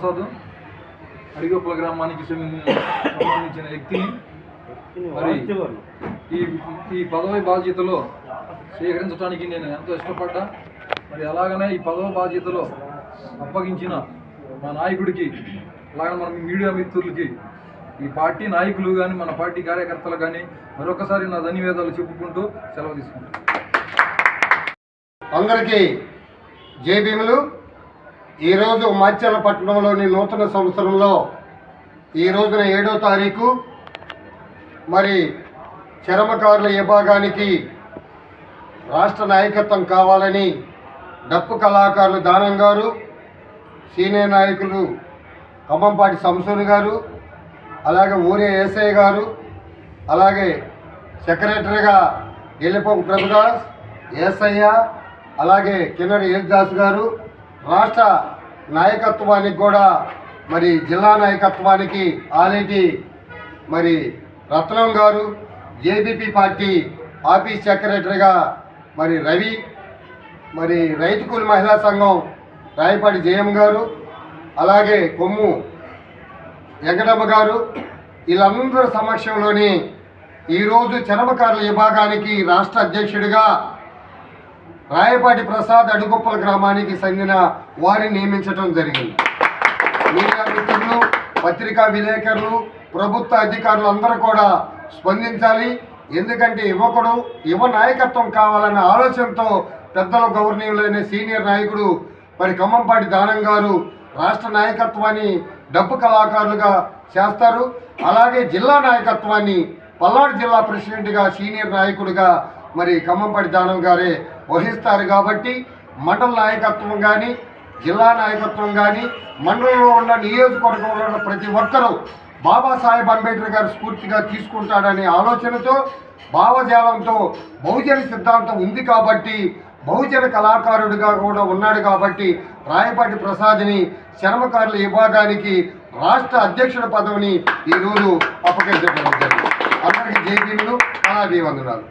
ప్రసాద్ అడిగొప్పల గ్రామానికి సంబంధించిన వ్యక్తిని మరి ఈ పదవి బాధ్యతలో స్వీకరించడానికి నేను ఎంతో ఇష్టపడ్డా. మరి అలాగనే ఈ పదవి బాధ్యతలో అప్పగించిన మా నాయకుడికి, అలాగే మన మీడియా మిత్రులకి, ఈ పార్టీ నాయకులు కానీ మన పార్టీ కార్యకర్తలు కానీ మరొకసారి నా ధన్యవాదాలు చెప్పుకుంటూ సెలవు తీసుకుంటాను. అందరికీ జై భీములు. ఈరోజు మాచర్ల పట్టణంలోని నూతన సంవత్సరంలో ఈ రోజున 7వ తారీఖు మరి చర్మకారుల విభాగానికి రాష్ట్ర నాయకత్వం కావాలని డప్పు కళాకారులు దానం గారు, సీనియర్ నాయకులు ఖమ్మంపాటి సంసూరి గారు, అలాగే ఊరే ఏసఐ గారు, అలాగే సెక్రటరీగా ఎల్లిపోకు ప్రభుదాస్, ఏసయ్య, అలాగే కిన్నడి యేసుదాస్ గారు, రాష్ట్ర నాయకత్వానికి కూడా మరి జిల్లా నాయకత్వానికి ఆలేటి మరి రత్నం గారు, జేబీపీ పార్టీ ఆఫీస్ సెక్రటరీగా మరి రవి, మరి రైతు కూలి మహిళా సంఘం రాయపాటి జయం గారు, అలాగే కొమ్ము వెంకటమ్మ గారు, వీళ్ళందరి సమక్షంలోని ఈరోజు చర్మకారుల విభాగానికి రాష్ట్ర అధ్యక్షుడిగా రాయపాటి ప్రసాద్ అడుగొప్పల గ్రామానికి చెందిన వారిని నియమించడం జరిగింది. మీడియా మిత్రులు, పత్రికా విలేకరులు, ప్రభుత్వ అధికారులు అందరూ కూడా స్పందించాలి. ఎందుకంటే యువ నాయకత్వం కావాలన్న ఆలోచనతో పెద్దల గౌరవనీయులైన సీనియర్ నాయకుడు మరి ఖమ్మంపాటి దానం గారు రాష్ట్ర నాయకత్వాన్ని డప్పు కళాకారులుగా చేస్తారు. అలాగే జిల్లా నాయకత్వాన్ని పల్నాడు జిల్లా ప్రెసిడెంట్గా సీనియర్ నాయకుడిగా మరి ఖమ్మంపాటి దానం గారే వహిస్తారు. కాబట్టి మండల నాయకత్వం కానీ, జిల్లా నాయకత్వం కానీ, మండలంలో ఉన్న నియోజకవర్గంలో ఉన్న ప్రతి ఒక్కరూ బాబాసాహెబ్ అంబేద్కర్ గారు స్ఫూర్తిగా తీసుకుంటాడనే ఆలోచనతో, భావజాలంతో బహుజన సిద్ధాంతం ఉంది కాబట్టి, బహుజన కళాకారుడిగా కూడా ఉన్నాడు కాబట్టి రాయపాటి ప్రసాద్ని చర్మకారుల విభాగానికి రాష్ట్ర అధ్యక్షుడి పదవిని ఈరోజు అప్పగించడం జరిగింది. అందరికీ జై భీములు, కళాభివందనాలు.